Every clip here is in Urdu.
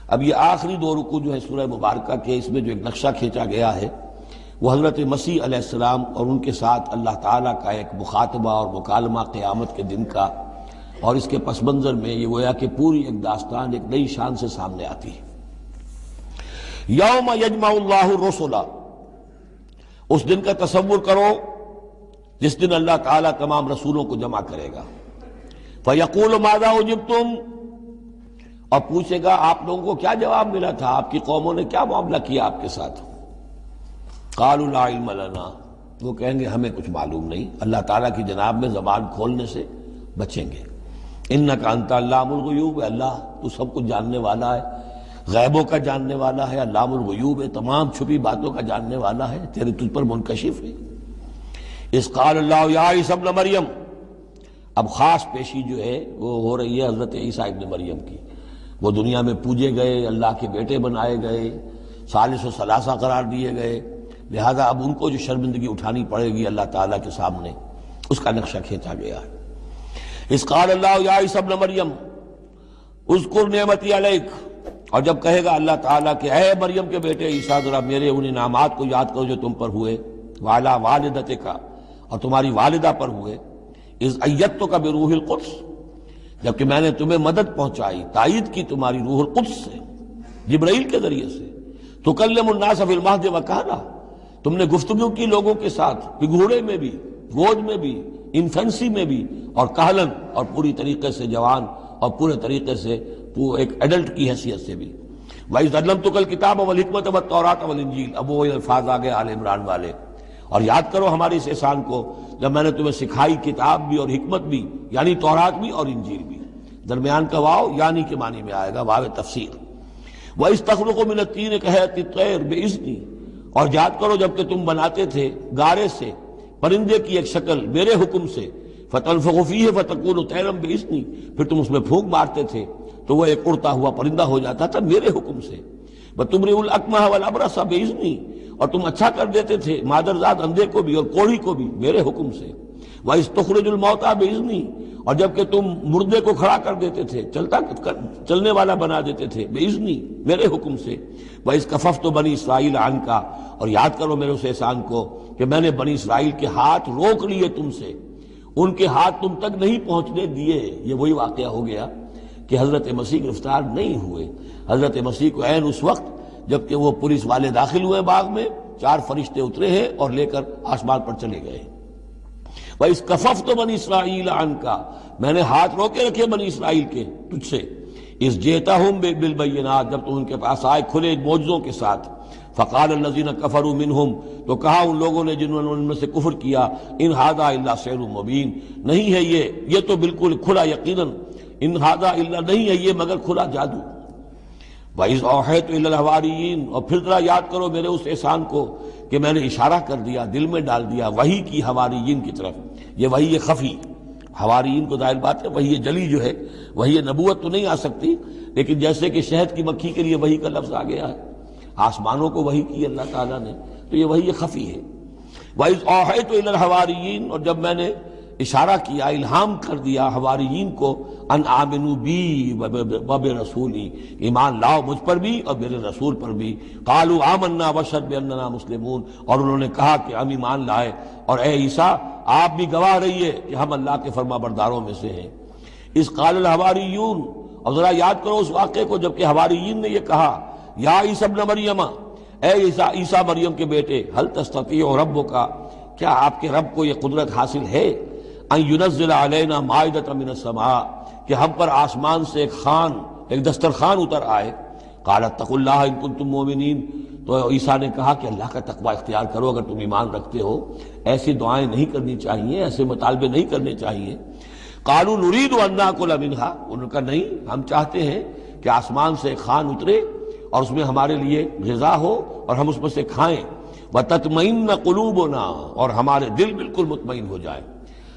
اب یہ آخری دو رکوع جو ہے سورہ مبارکہ کے، اس میں جو ایک نقشہ کھینچا گیا ہے وہ حضرت مسیح علیہ السلام اور ان کے ساتھ اللہ تعالیٰ کا ایک مخاطبہ اور مکالمہ قیامت کے دن کا، اور اس کے پس منظر میں یہ گویا کہ پوری ایک داستان ایک نئی شان سے سامنے آتی ہے۔ یوم یجمع اللہ الرسل، اس دن کا تصور کرو جس دن اللہ تعالیٰ تمام رسولوں کو جمع کرے گا۔ فیقول ماذا اجبتم، اور پوچھے گا آپ لوگوں کو کیا جواب ملا تھا، آپ کی قوموں نے کیا معاملہ کیا آپ کے ساتھ۔ قالوا لا علم لنا، وہ کہیں گے ہمیں کچھ معلوم نہیں، اللہ تعالیٰ کی جناب میں زبان کھولنے سے بچیں گے۔ انک انت علام الغیوب، اللہ تو سب کچھ جاننے والا ہے، غیبوں کا جاننے والا ہے، علام الغیوب ہے، تمام چھپی باتوں کا جاننے والا ہے، تیرے تجھ پر منکشف ہے۔ اذ قال اللہ یا عیسی ابن مریم، اب خاص پیشی جو ہے وہ ہو رہی ہے حضرت عیسیٰ ابن مریم کی۔ وہ دنیا میں پوجے گئے، اللہ کے بیٹے بنائے گئے، ثالث و ثلاثہ قرار دیے گئے، لہذا اب ان کو جو شرمندگی اٹھانی پڑے گی اللہ تعالیٰ کے سامنے، اس کا نقشہ کھینچا گیا ہے۔ اذ قال اللہ یا عیسی ابن مریم اذکر نعمتی علیک، اور جب کہے گا اللہ تعالیٰ کہ اے مریم کے بیٹے عیسیٰ ذرا میرے ان انعامات کو یاد کرو جو تم پر ہوئے، وعلی والدتک، اور تمہاری والدہ پر ہوئے، اذ ایدتک بروح القدس، جبکہ میں نے تمہیں مدد پہنچائی، تائید کی تمہاری روح القدس سے، جبرائیل کے ذریعے سے، تکلم الناس فی المہد وکہلا، تم نے گفتگو کی لوگوں کے ساتھ، پگھوڑے میں بھی، گود میں بھی، انفینسی میں بھی، اور کہلن، اور پوری طریقے سے جوان اور پورے طریقے سے ایک ایڈلٹ کی حیثیت سے بھی۔ وَإِذْ عَلَّمْتُكَ الْكِتَابَ وَالْحِكْمَةَ وَالتَّوْرَاةَ وَالْإِنْجِيلَ، اب وہ الفاظ آگے آل عمران والے، اور یاد کرو ہماری اس احسان کو جب میں نے تمہیں سکھائی کتاب بھی اور حکمت بھی، یعنی تورات بھی اور انجیل بھی، درمیان کا واو یعنی کے معنی میں آئے گا، واو تفسیر۔ وَإِذْ تَخْلُقُ مِنَ الطِّينِ كَهَيْئَةِ الطَّيْرِ بِإِذْنِي، اور یاد کرو جب کہ تم بناتے تھے گارے سے پرندے کی ایک شکل میرے حکم سے، فَتَنفُخُ فِيهِ فَتَكُونُ طَيْرًا بِإِذْنِي، پھر تم اس میں پھونک مارتے تھے تو وہ ایک اڑتا ہوا پرندہ ہو جاتا تھا میرے حکم سے۔ وَتُبْرِئُ الْأَكْمَحَ وَالْأَبْرَصَ بِإِذْنِي، اور تم اچھا کر دیتے تھے مادرزاد اندھے کو بھی اور کوڑھی کو بھی میرے حکم سے۔ وَإِذْ تُخْرِجُ الْمَوْتَىٰ بِإِذْنِي، اور جب کہ تم مردے کو کھڑا کر دیتے تھے، چلنے والا بنا دیتے تھے، بِإِذْنِي، میرے حکم سے۔ وَإِذْ كَفَفْتُ بَنِي إِسْرَائِيلَ عَنْكَ، اور یاد کرو میرے اس احسان کو کہ میں نے بنی اسرائیل کے ہاتھ روک لیے تم سے، ان کے ہاتھ تم تک نہیں پہنچنے دیے۔ یہ وہی واقعہ ہو گیا کہ حضرت مسیح گرفتار نہیں ہوئے۔ حضرت مسیح کو عین اس وقت جب کہ وہ پولیس والے داخل ہوئے باغ میں، 4 فرشتے اترے ہیں اور لے کر آسمان پر چلے گئے۔ وَإِذْ كَفَفْتُ بَنِي إِسْرَائِيلَ عَنْكَ، میں نے ہاتھ روکے رکھے بنی اسرائیل کے تجھ سے۔ اِذْ جِئْتَهُم بِالْبَيِّنَاتِ، جب تم ان کے پاس آئے کھلے معجزوں کے ساتھ۔ فَقَالَ الَّذِينَ كَفَرُوا مِنْهُمْ، تو کہا ان لوگوں نے جنہوں نے ان میں سے کفر کیا، إِنْ هَذَا إِلَّا سِحْرٌ مُبِينٌ، نہیں ہے یہ تو بالکل کھلا یقیناً، إِنْ هَذَا إِلَّا، نہیں ہے یہ مگر کھلا جادو۔ وَإِذْ أَوْحَيْتُ إِلَى الْحَوَارِيِّينَ، اور پھر ذرا یاد کرو میرے اس احسان کو کہ میں نے اشارہ کر دیا، دل میں ڈال دیا وحی کی حواریین کی طرف۔ یہ وحی خفی، حواریین کو ظاہر بات ہے وحی جلی جو ہے، وحی نبوت تو نہیں آ سکتی، لیکن جیسے کہ شہد کی مکھی کے لیے وحی کا لفظ آ گیا ہے، آسمانوں کو وحی کی اللہ تعالیٰ نے، تو یہ وحی خفی ہے۔ وَإِذْ أَوْحَيْتُ إِلَى الْحَوَارِيِّينَ، اور جب میں نے اشارہ کیا، الہام کر دیا حواریین کو، ان آمنوا بی وبرسولی، ایمان لاؤ مجھ پر بھی اور میرے رسول پر بھی۔ قالوا آمنا واشہد باننا مسلمون، اور انہوں نے کہا کہ ہم ایمان لائے اور اے عیسیٰ آپ بھی گواہ رہیے کہ ہم اللہ کے فرما برداروں میں سے ہیں۔ اذ قال الحواریون، اور ذرا یاد کرو اس واقعے کو جب کہ حواریین نے یہ کہا، یا عیسی ابن مریم، اے عیسیٰ مریم کے بیٹے، هل تستطیع ربک، کیا آپ کے رب کو یہ قدرت حاصل ہے، ان ينزل علینا مائدۃ من السماء، کہ ہم پر آسمان سے ایک دسترخوان اتر آئے۔ قال اتقوا اللہ ان کنتم مؤمنین، تو عیسیٰ نے کہا کہ اللہ کا تقوی اختیار کرو اگر تم ایمان رکھتے ہو، ایسی دعائیں نہیں کرنی چاہیے، ایسے مطالبے نہیں کرنے چاہیے۔ قالوا نريد ان ناكل منها، انہوں نے کہا نہیں، ہم چاہتے ہیں کہ آسمان سے ایک خوان اترے اور اس میں ہمارے لیے غذا ہو اور ہم اس میں سے کھائیں۔ وَتَطْمَئِنَّ قُلُوبُنَا، اور ہمارے دل بالکل مطمئن ہو جائے۔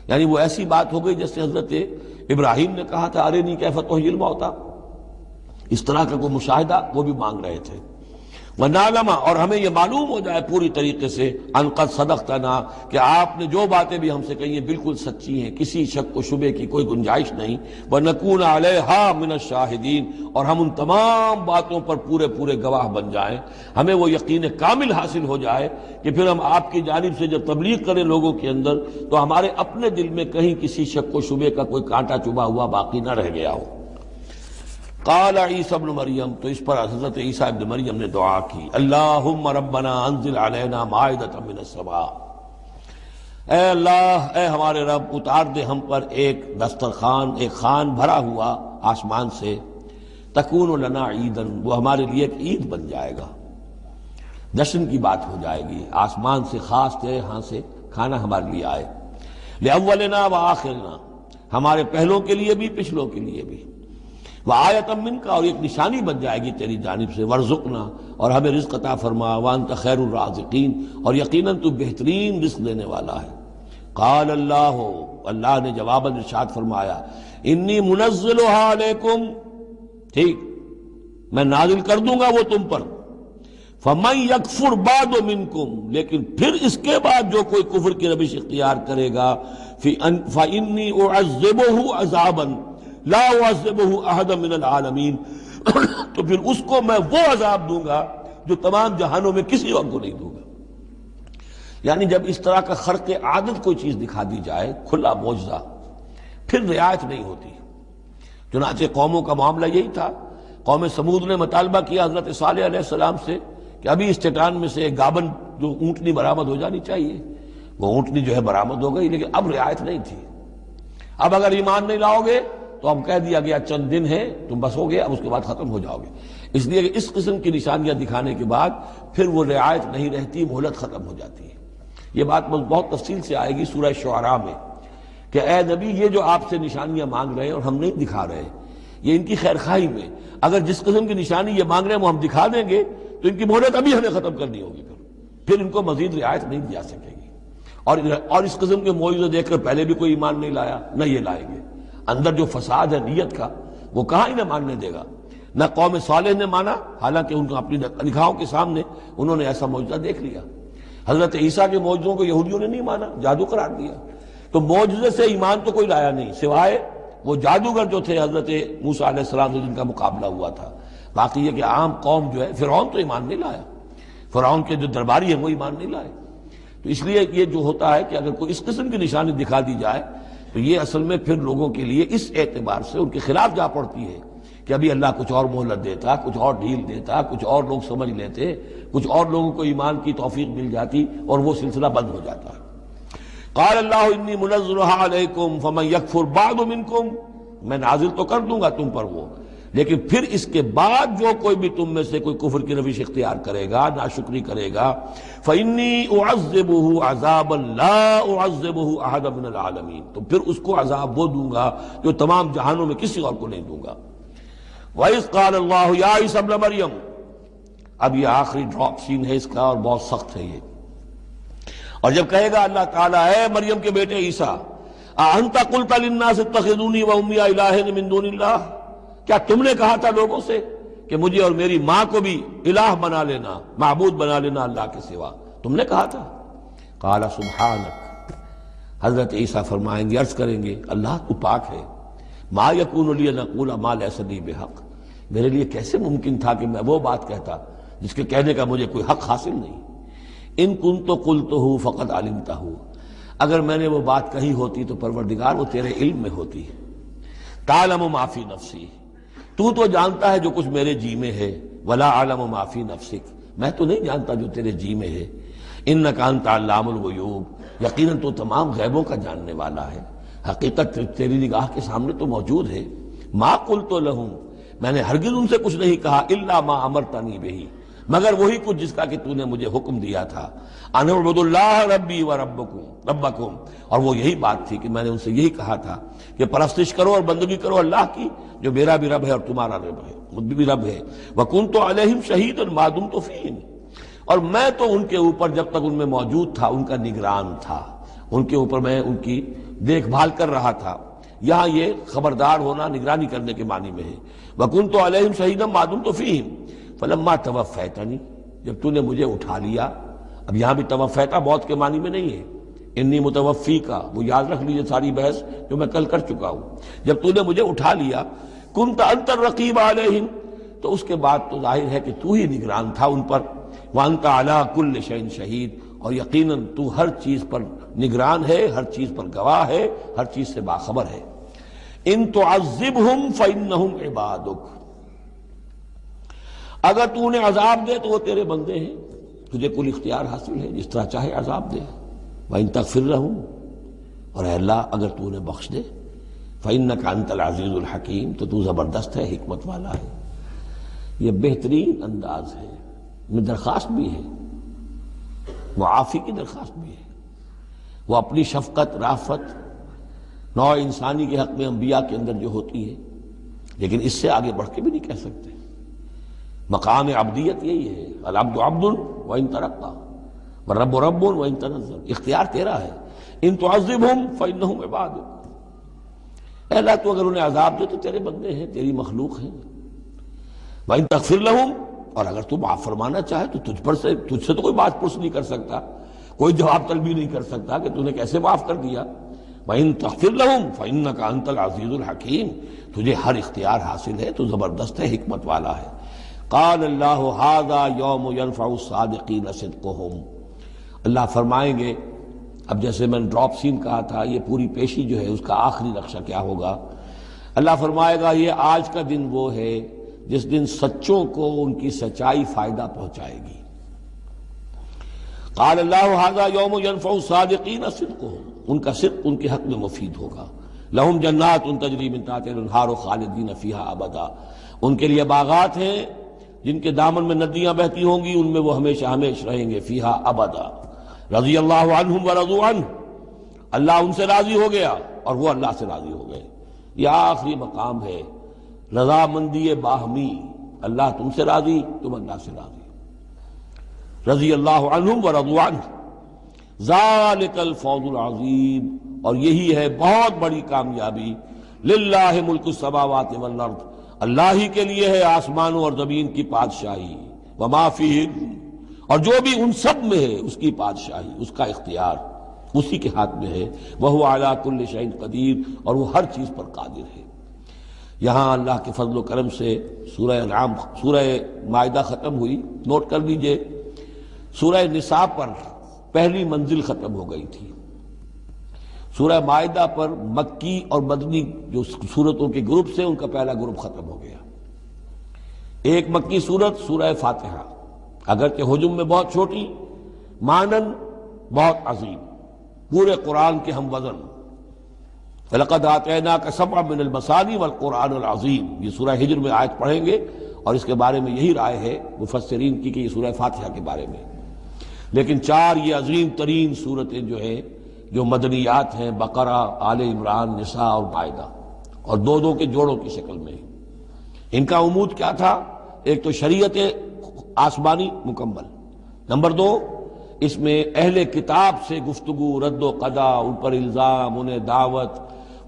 یعنی وہ ایسی بات ہو گئی جیسے حضرت ابراہیم نے کہا تھا ارنی کیف تحیی الموتی، اس طرح کا کوئی مشاہدہ وہ بھی مانگ رہے تھے۔ وَنَعْلَمَ اور ہمیں یہ معلوم ہو جائے پوری طریقے سے ان قد صدقتنا کہ آپ نے جو باتیں بھی ہم سے کہی ہیں بالکل سچی ہیں، کسی شک و شبے کی کوئی گنجائش نہیں، وَنَكُونَ عَلَيْهَا مِنَ الشَّاهِدِينَ اور ہم ان تمام باتوں پر پورے پورے گواہ بن جائیں، ہمیں وہ یقین کامل حاصل ہو جائے کہ پھر ہم آپ کی جانب سے جب تبلیغ کریں لوگوں کے اندر تو ہمارے اپنے دل میں کہیں کسی شک و شبے کا کوئی کانٹا چبھا ہوا باقی نہ رہ گیا ہو۔ قال عیسی ابن مریم تو اس پر حضرت عیسیٰ ابن مریم نے دعا کی، اللہم ربنا انزل علینا مائدۃ من السماء، اے اللہ، اے ہمارے رب، اتار دے ہم پر ایک دسترخوان، ایک خوان بھرا ہوا آسمان سے، تکون لنا عیدن وہ ہمارے لیے ایک عید بن جائے گا، جشن کی بات ہو جائے گی، آسمان سے خاص تیرے ہاں سے کھانا ہمارے لیے آئے، لأولنا وآخرنا ہمارے پہلوں کے لیے بھی پچھلوں کے لیے بھی، وآیۃ منک اور ایک نشانی بن جائے گی تیری جانب سے، وارزقنا اور ہمیں رزق عطا فرما، وانت خیر الرازقین اور یقیناً تو بہترین رزق دینے والا ہے۔ قال اللہ، اللہ نے جواباً ارشاد فرمایا، انی منزلها علیکم، ٹھیک میں نازل کر دوں گا وہ تم پر، فمن یکفر بعد منکم لیکن پھر اس کے بعد جو کوئی کفر کی روش اختیار کرے گا، فانی اعذبہ عذابا لا اعذبہ احدا من العالمین تو پھر اس کو میں وہ عذاب دوں گا جو تمام جہانوں میں کسی اور کو نہیں دوں گا۔ یعنی جب اس طرح کا خرق عادت کوئی چیز دکھا دی جائے، کھلا معجزہ، پھر رعایت نہیں ہوتی۔ چنانچہ قوموں کا معاملہ یہی تھا، قوم سمود نے مطالبہ کیا حضرت صالح علیہ السلام سے کہ ابھی اس چٹان میں سے ایک گابن جو اونٹنی برآمد ہو جانی چاہیے، وہ اونٹنی جو ہے برآمد ہو گئی، لیکن اب رعایت نہیں تھی۔ اب اگر ایمان نہیں لاؤ گے تو اب کہہ دیا گیا چند دن ہے تم بسو گے، اب اس کے بعد ختم ہو جاؤ گے۔ اس لیے کہ اس قسم کی نشانیاں دکھانے کے بعد پھر وہ رعایت نہیں رہتی، مہلت ختم ہو جاتی ہے۔ یہ بات بہت تفصیل سے آئے گی سورہ شعراء میں کہ اے نبی یہ جو آپ سے نشانیاں مانگ رہے ہیں اور ہم نہیں دکھا رہے، یہ ان کی خیر خواہی میں، اگر جس قسم کی نشانی یہ مانگ رہے ہیں وہ ہم دکھا دیں گے تو ان کی مہلت ابھی ہمیں ختم کرنی ہوگی، پھر ان کو مزید رعایت نہیں دی جا سکے گی۔ اور اس قسم کے معجزے دیکھ کر پہلے بھی کوئی ایمان نہیں لایا، نہ یہ لائیں گے۔ اندر جو فساد ہے نیت کا وہ کہاں انہیں ماننے دے گا۔ نہ قوم صالح نے مانا، حالانکہ ان کو اپنی نگاہوں کے سامنے انہوں نے ایسا معجزہ دیکھ لیا۔ حضرت عیسیٰ کے معجزوں کو یہودیوں نے نہیں مانا، جادو قرار دیا۔ تو معجزے سے ایمان تو کوئی لایا نہیں سوائے وہ جادوگر جو تھے حضرت موسیٰ علیہ السلام سے جن کا مقابلہ ہوا تھا۔ باقی یہ کہ عام قوم جو ہے، فرعون تو ایمان نہیں لایا، فرعون کے جو درباری ہیں وہ ایمان نہیں لائے۔ تو اس لیے یہ جو ہوتا ہے کہ اگر کوئی اس قسم کی نشانی دکھا دی جائے تو یہ اصل میں پھر لوگوں کے لیے اس اعتبار سے ان کے خلاف جا پڑتی ہے کہ ابھی اللہ کچھ اور مہلت دیتا، کچھ اور ڈھیل دیتا، کچھ اور لوگ سمجھ لیتے، کچھ اور لوگوں کو ایمان کی توفیق مل جاتی اور وہ سلسلہ بند ہو جاتا ہے۔ قال اللہ انی منزلها علیکم فمن یکفر بعد منکم، میں نازل تو کر دوں گا تم پر وہ، لیکن پھر اس کے بعد جو کوئی بھی تم میں سے کوئی کفر کی روش اختیار کرے گا، ناشکری کرے گا، فإنی اعذبہ عذابا لا اعذبہ احدا من العالمین تو پھر اس کو عذاب وہ دوں گا جو تمام جہانوں میں کسی اور کو نہیں دوں گا۔ وَإِذْ قَالَ اللَّهُ يَا عِيسَى ابْنَ مَرْيَمَ، اب یہ آخری ڈراپ سین ہے اس کا اور بہت سخت ہے یہ۔ اور جب کہے گا اللہ تعالیٰ اے مریم کے بیٹے عیسیٰ، أَأَنْتَ قُلْتَ لِلنَّاسِ اتَّخِذُونِي وَأُمِّيَ إِلَٰهَيْنِ مِن دُونِ اللَّهِ، کیا تم نے کہا تھا لوگوں سے کہ مجھے اور میری ماں کو بھی الہ بنا لینا، معبود بنا لینا اللہ کے سوا، تم نے کہا تھا؟ قال سبحانک، حضرت عیسیٰ فرمائیں گے، عرض کریں گے اللہ تو پاک ہے، ما یکون لی ان اقول ما لیس لی بحق، میرے لیے کیسے ممکن تھا کہ میں وہ بات کہتا جس کے کہنے کا مجھے کوئی حق حاصل نہیں۔ ان کنت قلتہ فقد علمتہ، اگر میں نے وہ بات کہی ہوتی تو پروردگار وہ تیرے علم میں ہوتی۔ تعلم ما فی نفسی، تو جانتا ہے جو کچھ میرے جی میں ہے، ولا اعلم ما فی نفسک، میں تو نہیں جانتا جو تیرے جی میں ہے۔ انک انت علام الغیوب، یقیناً تو تمام غیبوں کا جاننے والا ہے، حقیقت تیری نگاہ کے سامنے تو موجود ہے۔ ما قلت لہم، میں نے ہرگز ان سے کچھ نہیں کہا، الا ما امرتنی بہ، مگر وہی کچھ جس کا کہ تو نے مجھے حکم دیا تھا، ان اعبدوا اللہ ربی و ربکم، اور وہ یہی بات تھی کہ میں نے ان سے یہی کہا تھا کہ پرستش کرو اور بندگی کرو اللہ کی جو میرا بھی رب ہے اور تمہارا رب ہے، مجھ بھی رب ہے۔ وکنت علیہم شہیدا ما دمت فیہم، اور میں تو ان کے اوپر جب تک ان میں موجود تھا ان کا نگران تھا، ان کے اوپر میں ان کی دیکھ بھال کر رہا تھا۔ یہاں یہ خبردار ہونا نگرانی کرنے کے معنی میں ہے۔ وَكُنْتُ عَلَيْهِمْ شَهِيدًا مَا دُمْتُ فِيهِمْ فَلَمَّا تَوَفَّيْتَنِي، جب تو نے مجھے اٹھا لیا. اب یہاں بھی توفیتا موت کے معنی میں نہیں ہے، انی متوفی کا، وہ یاد رکھ لیجیے ساری بحث جو میں کل کر چکا ہوں. جب تو نے مجھے اٹھا لیا، کنت انت الرقیب علیہم، تو اس کے بعد تو ظاہر ہے کہ تو ہی نگران تھا ان پر. وانت علی کل شیء شہید، اور یقیناً تو ہر چیز پر نگران ہے، ہر چیز پر گواہ ہے، ہر چیز سے باخبر ہے. ان تعذبہم فانہم عبادک، اگر تو انہیں عذاب دے تو وہ تیرے بندے ہیں، تجھے کل اختیار حاصل ہے، جس طرح چاہے عذاب دے. وَإِن تَغْفِرْ لَهُمْ، اور اے اللہ اگر تو انہیں بخش دے، فَإِنَّكَ أَنْتَ الْعَزِيزُ الْحَكِيمُ، تو زبردست ہے، حکمت والا ہے. یہ بہترین انداز ہے، میں درخواست بھی ہے، معافی کی درخواست بھی ہے. وہ اپنی شفقت، رافت نوع انسانی کے حق میں انبیاء کے اندر جو ہوتی ہے، لیکن اس سے آگے بڑھ کے بھی نہیں کہہ سکتے. مقام عبدیت یہی ہے، العبد عبد وان ترقى والرب رب وان تنزل، اختیار تیرا ہے. ان تعذبہم فانہم عبادک، اے اللہ تو اگر انہیں عذاب دے تو تیرے بندے ہیں، تیری مخلوق ہیں. وان تغفر لہم، اور اگر تو معاف فرمانا چاہے تو تجھ سے تو کوئی بات پرس نہیں کر سکتا، کوئی جواب طلبی نہیں کر سکتا کہ تو نے کیسے معاف کر دیا. وَإِن تَغْفِرْ لَهُمْ فَإِنَّكَ أَنْتَ الْعَزِيزُ الْحَكِيمُ، تجھے ہر اختیار حاصل ہے، تو زبردست ہے، حکمت والا ہے. قال اللہ ھذا یوم ینفع الصادقین صدقہم، اللہ فرمائیں گے، اب جیسے میں نے ڈراپ سین کہا تھا، یہ پوری پیشی جو ہے اس کا آخری نقشہ کیا ہوگا. اللہ فرمائے گا یہ آج کا دن وہ ہے جس دن سچوں کو ان کی سچائی فائدہ پہنچائے گی. قال اللہ ھذا یوم ینفع الصادقین صدقہم، ان کا صدق ان کے حق میں مفید ہوگا. لہم جنات تجری من تحتہا الانہار خالدین فیہا ابدا، ان کے لیے باغات ہیں جن کے دامن میں ندیاں بہتی ہوں گی، ان میں وہ ہمیشہ ہمیشہ رہیں گے. فیہا ابدا، رضی اللہ عنہم ورضوا عنہ، اللہ ان سے راضی ہو گیا اور وہ اللہ سے راضی ہو گئے. یہ آخری مقام ہے، رضامندی باہمی، اللہ تم سے راضی، تم اللہ سے راضی. رضی اللہ عنہم ورضوا عنہ، ذالک الفوز العظیم، اور یہی ہے بہت بڑی کامیابی. للہ ملک السماوات والارض، اللہ ہی کے لیے ہے آسمانوں اور زمین کی بادشاہی. وما فیہن، اور جو بھی ان سب میں ہے اس کی بادشاہی، اس کا اختیار اسی کے ہاتھ میں ہے. وہو علی کل شیء قدیر، اور وہ ہر چیز پر قادر ہے. یہاں اللہ کے فضل و کرم سے سورہ انعام، سورہ مائدہ ختم ہوئی. نوٹ کر لیجئے، سورہ نساء پر پہلی منزل ختم ہو گئی تھی. سورہ مائدہ پر مکی اور مدنی جو سورتوں کے گروپ سے ان کا پہلا گروپ ختم ہو گیا. ایک مکی سورت سورہ فاتحہ، اگرچہ حجم میں بہت چھوٹی، مانن بہت عظیم، پورے قرآن کے ہم وزن. فَلَقَدْ آتَيْنَاكَ سَبْعًا مِنَ الْمَثَانِي وَالْقُرْآنِ الْعَظِيمِ، یہ سورہ ہجر میں آیت پڑھیں گے اور اس کے بارے میں یہی رائے ہے مفسرین کی کہ یہ سورہ فاتحہ کے بارے میں. لیکن چار یہ عظیم ترین صورتیں جو ہیں جو مدنیات ہیں، بقرہ، آل عمران، نساء اور مائدہ، اور دو دو کے جوڑوں کی شکل میں. ان کا عمود کیا تھا؟ ایک تو شریعت آسمانی مکمل، نمبر دو اس میں اہل کتاب سے گفتگو، رد و قضا، ان پر الزام، انہیں دعوت،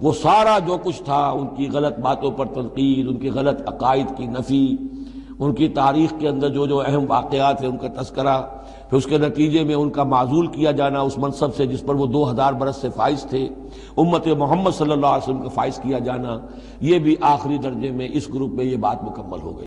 وہ سارا جو کچھ تھا، ان کی غلط باتوں پر تنقید، ان کی غلط عقائد کی نفی، ان کی تاریخ کے اندر جو جو اہم واقعات ہیں ان کا تذکرہ، پھر اس کے نتیجے میں ان کا معزول کیا جانا اس منصب سے جس پر وہ 2000 برس سے فائز تھے، امت محمد صلی اللہ علیہ وسلم کا فائز کیا جانا. یہ بھی آخری درجے میں اس گروپ میں یہ بات مکمل ہو گئی.